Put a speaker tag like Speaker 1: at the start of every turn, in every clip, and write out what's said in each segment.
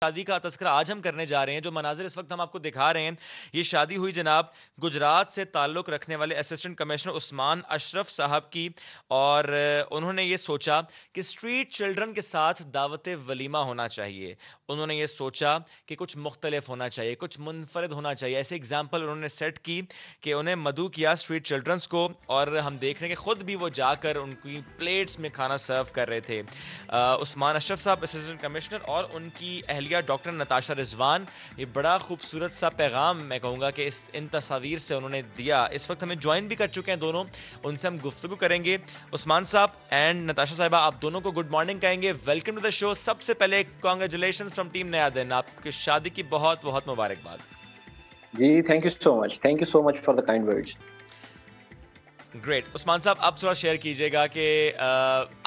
Speaker 1: शादी का तस्करा आज हम करने जा रहे हैं। जो मनाजिर इस वक्त हम आपको दिखा रहे हैं, ये शादी हुई जनाब गुजरात से ताल्लुक़ रखने वाले असिस्टेंट कमिश्नर उस्मान अशरफ साहब की। और उन्होंने ये सोचा कि स्ट्रीट चिल्ड्रन के साथ दावत वलीमा होना चाहिए। उन्होंने ये सोचा कि कुछ मुख्तलिफ होना चाहिए, कुछ मुनफरद होना चाहिए। ऐसे एग्जाम्पल उन्होंने सेट की कि उन्हें मदऊ किया स्ट्रीट चिल्ड्रंस को, और हम देख रहे हैं कि ख़ुद भी वो जाकर उनकी प्लेट्स में खाना सर्व कर रहे थे। उस्मान अशरफ साहब असिस्टेंट कमिश्नर और उनकी अहलिया डॉक्टर नताशा रिजवान, ये बड़ा खूबसूरत सा पैगाम मैं कहूँगा कि इन तस्वीर से उन्होंने दिया। इस वक्त हमें ज्वाइन भी कर चुके हैं दोनों, उनसे हम गुफ्तगू करेंगे। उस्मान साहब एंड नताशा साहिबा, आप दोनों को गुड मॉर्निंग कहेंगे, वेलकम टू द शो। सबसे पहले कॉन्ग्रेचुलेशन फ्रॉम टीम नया दिन, आपकी शादी की बहुत बहुत मुबारकबाद।
Speaker 2: जी thank you so much for the kind words.
Speaker 1: Great. Usman Sahab, आप थोड़ा शेयर कीजिएगा कि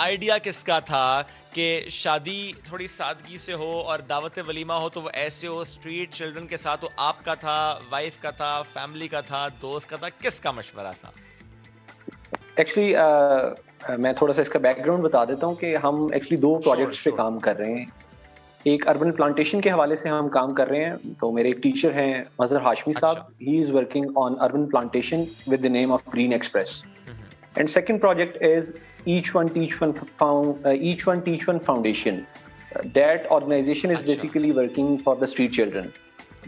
Speaker 1: आइडिया किसका था कि शादी थोड़ी सादगी से हो और दावत वलीमा हो तो वो ऐसे हो, स्ट्रीट चिल्ड्रन के साथ हो? आपका था, वाइफ का था, फैमिली का था, दोस्त का था, किसका मशवरा था?
Speaker 2: एक्चुअली मैं थोड़ा सा इसका बैकग्राउंड बता देता हूँ कि हम एक्चुअली दो प्रोजेक्ट्स पे काम कर रहे हैं। एक अर्बन प्लांटेशन के हवाले से हम काम कर रहे हैं। तो मेरे एक टीचर हैं मजहर हाशमी साहब, he is working on urban plantation with the name of green express. And second project is each one teach one foundation. That organization is basically working for the street children.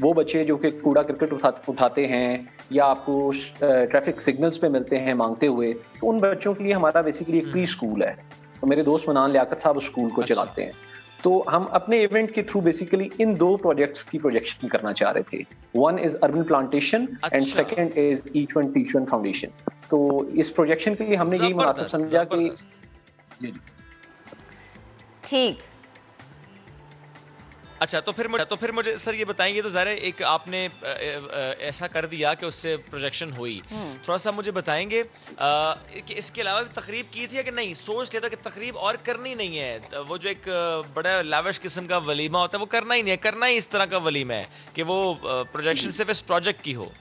Speaker 2: वो बच्चे जो कि कूड़ा करकट उठाते हैं या आपको ट्रैफिक सिग्नल्स पे मिलते हैं मांगते हुए, तो उन बच्चों के लिए हमारा बेसिकली एक प्री स्कूल है। तो मेरे दोस्त मनान लियाकत साहब उस स्कूल को चलाते हैं। तो हम अपने इवेंट के थ्रू बेसिकली इन दो प्रोजेक्ट्स की प्रोजेक्शन करना चाह रहे थे। One is urban plantation and second is each one teach one foundation. तो इस प्रोजेक्शन के लिए हमने यही मुनासिब समझा कि
Speaker 1: ठीक। अच्छा, तो फिर मुझे सर ये बताएंगे, तो ज़ाहिर एक आपने ऐसा कर दिया कि उससे प्रोजेक्शन हुई, थोड़ा सा मुझे बताएंगे कि इसके अलावा भी तकरीब की थी या कि नहीं? सोच लिया था कि तकरीब और करनी नहीं है, वो जो एक बड़ा लाविश किस्म का वलीमा होता है वो करना ही नहीं है, करना ही इस तरह का वलीमा है कि वो प्रोजेक्शन सिर्फ इस प्रोजेक्ट की हो।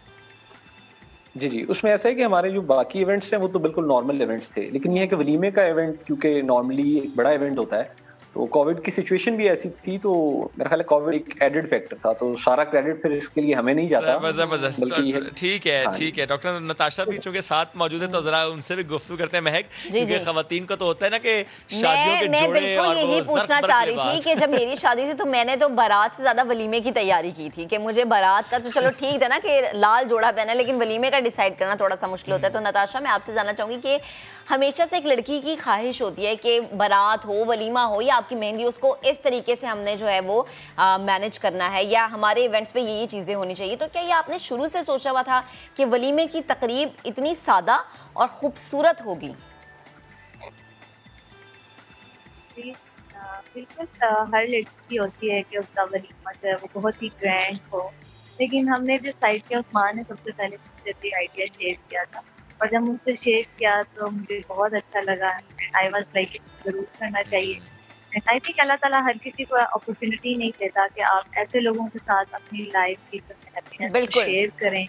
Speaker 2: जी, उसमें ऐसा है कि हमारे जो बाकी इवेंट्स हैं वो तो बिल्कुल नॉर्मल इवेंट्स थे, लेकिन ये है कि वलीमे का इवेंट क्योंकि नॉर्मली एक बड़ा इवेंट होता है, तो कोविड की सिचुएशन भी ऐसी थी, तो मेरा ख्याल है कोविड एक एडेड फैक्टर था, तो सारा क्रेडिट फिर इसके लिए हमें नहीं जाता।
Speaker 1: बल्कि ठीक है डॉक्टर नताशा भी चूंकि साथ मौजूद है, तो जरा उनसे भी गुफ्तगू करते हैं महक, क्योंकि खवातीन को तो होता है ना कि शादियों के जोड़े, और वो
Speaker 3: यही पूछना चाह रही थी कि जब मेरी शादी थी तो मैंने तो बारात से ज्यादा वलीमे की तैयारी की थी कि मुझे बारात का तो चलो ठीक है ना कि लाल जोड़ा पहना, लेकिन वलीमे का डिसाइड करना थोड़ा सा मुश्किल होता है। तो नताशा, मैं आपसे जानना चाहूंगी कि हमेशा से एक लड़की की ख्वाहिश होती है कि बारात हो, वलीमा हो या आपकी मेहंदी, उसको इस तरीके से हमने जो है वो मैनेज करना है या हमारे इवेंट्स पे ये चीज़ें होनी चाहिए। तो क्या ये आपने शुरू से सोचा हुआ था कि वलीमे की तकरीब इतनी सादा और खूबसूरत होगी?
Speaker 4: बिल्कुल, हर लड़की होती है कि उसका वलीमा जो है वो बहुत ही ग्रैंड हो, लेकिन हमने डिसाइड किया, उस्मान ने सबसे पहले मुझसे आइडिया शेयर किया था, और जब मुझसे शेयर किया तो मुझे बहुत अच्छा लगा। आई वाज लाइक जरूर करना चाहिए। आई थिंक अल्लाह ताला हर किसी को अपॉर्चुनिटी नहीं देता कि आप ऐसे लोगों के साथ अपनी लाइफ की हैप्पीनेस शेयर करें।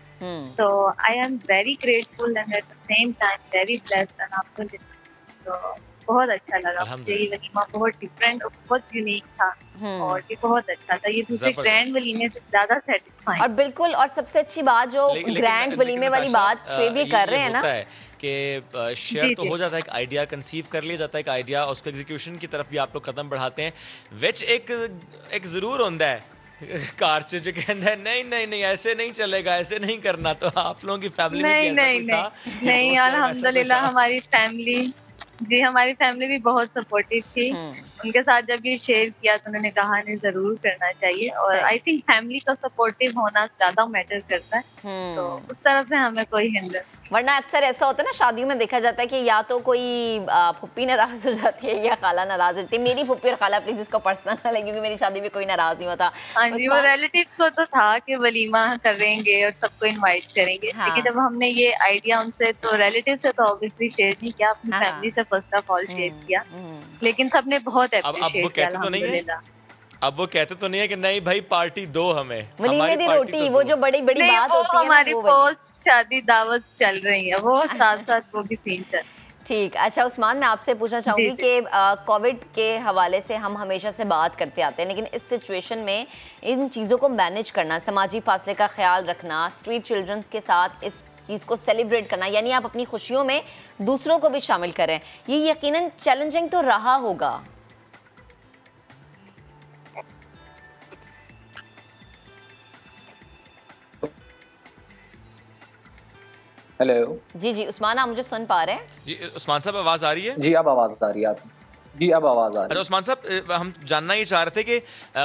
Speaker 4: तो I am very grateful and at the same time very blessed and आपको तो बहुत अच्छा लगा मुझे। ये वलीमा बहुत डिफरेंट और बहुत यूनिक था, और ये बहुत अच्छा था। ये दूसरे ग्रैंड वलीमे से ज्यादा सेटिस्फाइंग।
Speaker 3: और बिल्कुल, और सबसे अच्छी बात जो ग्रैंड वलीमे वाली बात भी कर रहे हैं ना
Speaker 1: कि शेयर तो हो जाता है, एक आइडिया कंसीव कर लिया जाता है, एक आइडिया उसको एग्जीक्यूशन की तरफ भी आप लोग कदम बढ़ाते हैं, विच एक जरूर होता है कार च जो कहता है नहीं ऐसे नहीं चलेगा, ऐसे नहीं करना। तो आप लोगों की फैमिली में कैसा कोई था?
Speaker 4: नहीं, अल्हम्दुलिल्लाह हमारी फैमिली भी बहुत सपोर्टिव थी। उनके साथ जब ये शेयर किया तो उन्होंने कहा नहीं जरूर करना चाहिए, और आई थिंक फैमिली का सपोर्टिव होना ज्यादा मैटर करता है। तो उस तरफ से हमें कोई हिंदर,
Speaker 3: वरना अक्सर ऐसा होता है ना शादियों में देखा जाता है कि या तो कोई फुप्पी नाराज हो जाती है या खाला नाराज होती है। मेरी फुप्पी और खाला प्लीज इसको पर्सनल ना लगे, क्योंकि मेरी शादी में कोई नाराज नहीं होता।
Speaker 4: हाँ जी, वो रिलेटिव्स को तो था कि वलीमा करेंगे और सबको इनवाइट करेंगे, लेकिन जब हमने ये आइडिया उनसे तो रिलेटिव से तो ऑब्वियसली शेयर नहीं किया, अपनी फैमिली से फर्स्ट ऑफ ऑल शेयर किया, लेकिन सबने बहुत एप्रिशिएट किया अल्हम्दुलिल्लाह।
Speaker 1: अब वो कहते तो नहीं है कि नहीं भाई पार्टी दो हमें,
Speaker 3: हमारी दी रोटी, वो जो बड़ी बात होती है
Speaker 4: हमारी पोस्ट शादी दावत चल रही है, वो साथ साथ वो भी सीन चल।
Speaker 3: ठीक। अच्छा उस्मान, मैं आपसे पूछना चाहूँगी कि कोविड के हवाले से हम हमेशा से बात करते आते हैं, लेकिन इस सिचुएशन में इन चीज़ों को मैनेज करना, समाजी फासले का ख्याल रखना, स्ट्रीट चिल्ड्रंस के साथ इस चीज़ को सेलिब्रेट करना, यानी आप अपनी खुशियों में दूसरों को भी शामिल करें, ये यकीनन चैलेंजिंग तो रहा होगा।
Speaker 2: हेलो
Speaker 3: जी जी उस्मान, आप मुझे सुन पा रहे हैं?
Speaker 1: जी उस्मान साहब, आवाज आ रही है?
Speaker 2: जी अब आवाज आ रही है आपकी। जी अब आवाज आ रही है।
Speaker 1: अच्छा उस्मान साहब, हम जानना ही चाह रहे थे कि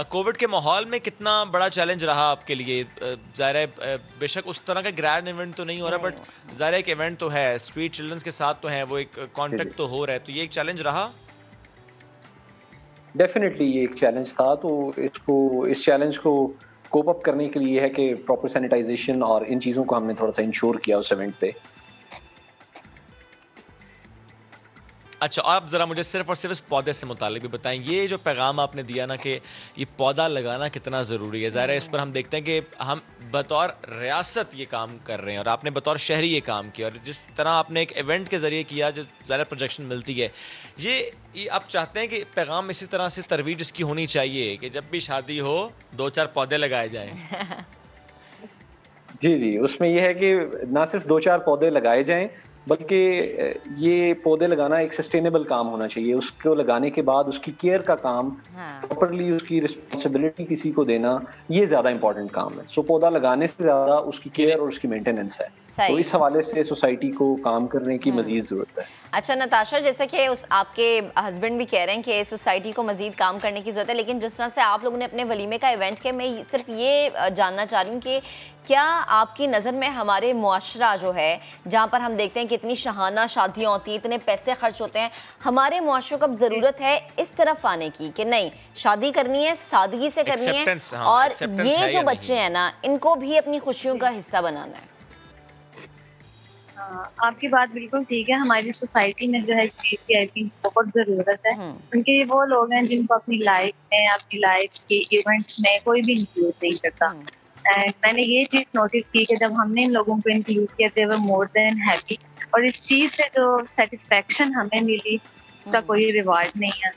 Speaker 1: कोविड के माहौल में कितना बड़ा चैलेंज रहा आपके लिए। ज़ाहिर है बेशक उस तरह का ग्रैंड इवेंट तो नहीं हो रहा, बट ज़ाहिर है एक इवेंट तो है, स्ट्रीट चिल्ड्रंस के साथ तो है, वो एक कांटेक्ट तो हो रहा है, तो ये एक चैलेंज रहा?
Speaker 2: डेफिनेटली ये एक चैलेंज था, तो इस चैलेंज को कोप अप करने के लिए है कि प्रॉपर सैनिटाइजेशन और इन चीज़ों को हमने थोड़ा सा इंश्योर किया उस इवेंट पे।
Speaker 1: अच्छा, आप ज़रा मुझे सिर्फ और सिर्फ इस पौधे से मुताल्लिक भी बताएं, ये जो पैगाम आपने दिया ना कि ये पौधा लगाना कितना ज़रूरी है। ज़ाहिर है इस पर हम देखते हैं कि हम बतौर रियासत ये काम कर रहे हैं और आपने बतौर शहरी ये काम किया, और जिस तरह आपने एक इवेंट के ज़रिए किया, जो ज़्यादा प्रोजेक्शन मिलती है, ये आप चाहते हैं कि पैगाम इसी तरह से तरवीज इसकी होनी चाहिए कि जब भी शादी हो 2-4 पौधे लगाए जाएं।
Speaker 2: जी जी, उसमें यह है कि ना सिर्फ 2-4 पौधे लगाए जाएं, बल्कि ये पौधे लगाना एक सस्टेनेबल काम होना चाहिए। उसको लगाने के बाद उसकी केयर का काम, प्रॉपर्ली उसकी रिस्पॉन्सिबिलिटी किसी को देना, ये ज्यादा इंपॉर्टेंट काम है। सो पौधा लगाने से ज्यादा उसकी केयर और उसकी मेंटेनेंस है, तो इस हवाले से सोसाइटी को काम करने की मजीद जरूरत है।
Speaker 3: अच्छा नताशा, जैसे कि उस आपके हस्बैंड भी कह रहे हैं कि सोसाइटी को मजीद काम करने की ज़रूरत है, लेकिन जिस तरह से आप लोगों ने अपने वलीमे का इवेंट किया, मैं सिर्फ ये जानना चाह रही हूँ कि क्या आपकी नज़र में हमारे मुआशरा जो है, जहाँ पर हम देखते हैं कि इतनी शहाना शादियाँ होती हैं, इतने पैसे खर्च होते हैं, हमारे मुआशरे को अब ज़रूरत है इस तरफ आने की कि नहीं, शादी करनी है, सादगी से करनी है, और ये जो बच्चे हैं ना, इनको भी अपनी खुशियों का हिस्सा बनाना है?
Speaker 4: आपकी बात बिल्कुल ठीक है। हमारी सोसाइटी में जो है चीज की आई थिंक बहुत जरूरत है, क्योंकि वो लोग हैं जिनको अपनी लाइफ के इवेंट्स में कोई भी इंक्लूड नहीं करता। एंड मैंने ये चीज नोटिस की कि जब हमने इन लोगों को इंक्लूड किया, दे वर मोर देन हैप्पी, और इस चीज से जो सेटिस्फेक्शन हमें मिली, उसका कोई रिवार्ड नहीं है,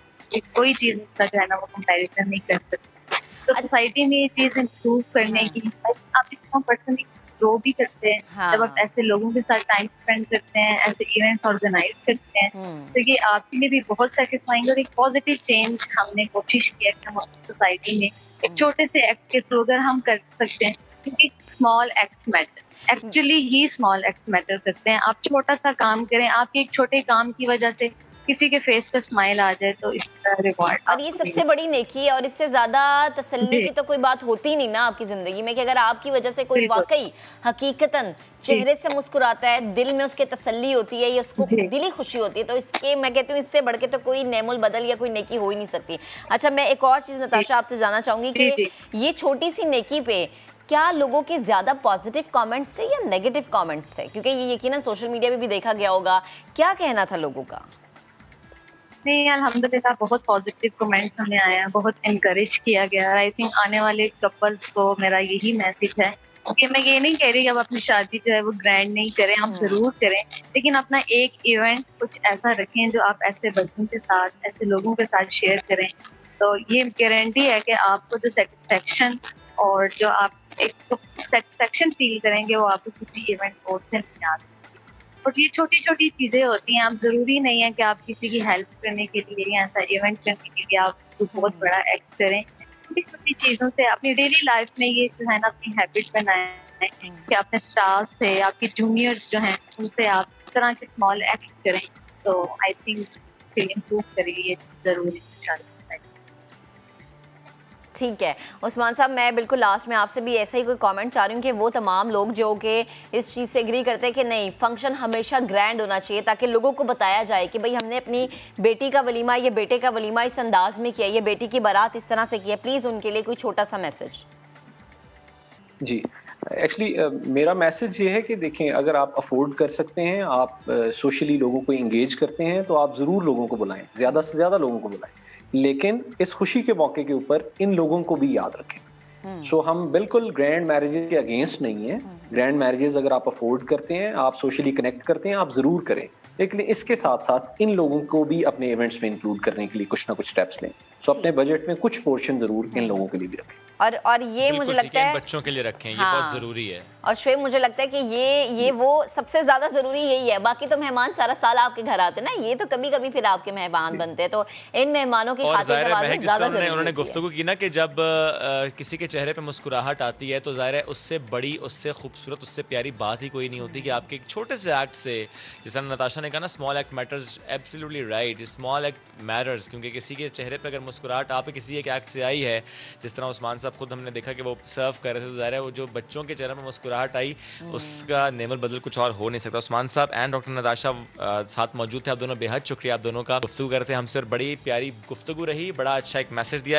Speaker 4: कोई चीज उसका जो है ना वो कंपैरिजन नहीं कर सकती। तो सोसाइटी में ये चीज इंप्रूव करने की, आप इसको पर्सनली ग्रो भी करते हैं जब आप ऐसे लोगों के साथ टाइम स्पेंड करते हैं, ऐसे इवेंट्स ऑर्गेनाइज करते हैं, तो ये आपके लिए भी बहुत सेटिस्फाइंग और एक पॉजिटिव चेंज हमने कोशिश किया कि हम अपनी सोसाइटी में एक छोटे से एक्ट के थ्रू अगर हम कर सकते हैं, क्योंकि स्मॉल एक्ट्स मैटर, एक्चुअली ही स्मॉल एक्ट मैटर करते हैं। आप छोटा सा काम करें, आपके एक छोटे काम की वजह से किसी के फेस पे स्माइल आ जाए, तो इसका रिवॉर्ड,
Speaker 3: और ये सबसे बड़ी नेकी है, और इससे ज्यादा तसल्ली की तो कोई बात होती नहीं ना आपकी जिंदगी में, कि अगर आपकी वजह से कोई वाकई हकीकतन चेहरे से मुस्कुराता है, दिल में उसके तसल्ली होती है, या उसको दिली खुशी होती है, तो इसके मैं कहती हूँ इससे बढ़ के तो कोई नेमुल बदल या कोई नेकी हो ही नहीं सकती। अच्छा, मैं एक और चीज नताशा आपसे जानना चाहूंगी कि ये छोटी सी नेकी पे क्या लोगों के ज्यादा पॉजिटिव कमेंट्स थे या नेगेटिव कमेंट्स थे? क्योंकि ये यकीनन सोशल मीडिया पे भी देखा गया होगा, क्या कहना था लोगों का?
Speaker 4: नहीं, अल्हम्दुलिल्लाह बहुत पॉजिटिव कमेंट्स हमें आए हैं, बहुत इनकरेज किया गया। आई थिंक आने वाले कपल्स को मेरा यही मैसेज है कि मैं ये नहीं कह रही कि अब अपनी शादी जो है वो ग्रैंड नहीं करें, हम जरूर करें, लेकिन अपना एक इवेंट कुछ ऐसा रखें जो आप ऐसे बच्चों के साथ, ऐसे लोगों के साथ शेयर करें, तो ये गारंटी है कि आपको जो सेटिस्फेक्शन और जो आप एक सेटिस्फेक्शन फील करेंगे वो आपको किसी इवेंट और से नहीं आ सकती। और ये छोटी छोटी चीजें होती हैं, आप जरूरी नहीं है कि आप किसी की हेल्प करने के लिए या ऐसा इवेंट करने के लिए आप बहुत बड़ा एक्ट करें। छोटी छोटी चीजों से अपनी डेली लाइफ में ये जो है ना अपनी हैबिट बनाएं कि अपने स्टाफ से, आपके जूनियर्स जो हैं उनसे आप इस तरह के स्मॉल एक्ट करें, तो आई थिंक इम्प्रूव करेगी, ये जरूरी है।
Speaker 3: ठीक है उस्मान साहब, मैं बिल्कुल लास्ट में आपसे भी ऐसा ही कोई कमेंट चाह रही हूँ कि वो तमाम लोग जो कि इस चीज़ से एग्री करते हैं कि नहीं, फंक्शन हमेशा ग्रैंड होना चाहिए, ताकि लोगों को बताया जाए कि भाई हमने अपनी बेटी का वलीमा, ये बेटे का वलीमा इस अंदाज में किया, ये बेटी की बारात इस तरह से किया। प्लीज़ उनके लिए कोई छोटा सा मैसेज।
Speaker 2: जी, एक्चुअली मेरा मैसेज ये है कि देखें, अगर आप अफोर्ड कर सकते हैं, आप सोशली लोगों को इंगेज करते हैं, तो आप ज़रूर लोगों को बुलाएं, ज़्यादा से ज़्यादा लोगों को बुलाएं, लेकिन इस खुशी के मौके के ऊपर इन लोगों को भी याद रखें। सो हम बिल्कुल ग्रैंड मैरिजेस के अगेंस्ट नहीं है। ग्रैंड मैरिजेस अगर आप अफोर्ड करते हैं, आप सोशली कनेक्ट करते हैं, आप ज़रूर करें, लेकिन इसके साथ साथ इन लोगों को भी अपने इवेंट्स में इंक्लूड करने के लिए कुछ ना कुछ स्टेप्स लें। सो अपने बजट में कुछ पोर्शन जरूर इन लोगों के लिए भी रखें।
Speaker 3: और ये मुझे लगता है
Speaker 1: बच्चों के लिए रखें, ये
Speaker 3: हाँ,
Speaker 1: बहुत जरूरी है।
Speaker 3: और शुएब मुझे लगता है कि ये वो सबसे ज्यादा जरूरी यही है। बाकी तो मेहमान सारा साल आपके घर आते हैं ना, ये तो कभी कभी फिर आपके मेहमान बनते हैं, तो इन मेहमानों की खातिरजमानी ज्यादा जरूरी है।
Speaker 1: उन्होंने गुफ्तगू की ना कि जब किसी के चेहरे पे मुस्कुराहट आती है तो जाहिर है उससे बड़ी, उससे खूबसूरत, उससे प्यारी बात ही कोई नहीं होती कि आपके एक छोटे से एक्ट से, जैसा नताशा ने कहा ना, small act matters, absolutely right, small act matters. क्योंकि किसी के चेहरे पे अगर मुस्कुराहट आप किसी एक एक्ट से आई है, जिस तरह उस्मान साहब खुद हमने देखा कि वो सर्व कर रहे थे, तो जाहिर है वो जो बच्चों के चेहरे पे मुस्कुराहट आई उसका नेमल बदल कुछ और हो नहीं सकता। उस्मान साहब एंड डॉक्टर नताशा साथ मौजूद थे। आप दोनों बेहद शुक्रिया, आप दोनों का गुफ्तगू करते हैं हमसे और बड़ी प्यारी गुफ्तगू रही, बड़ा अच्छा एक मैसेज दिया।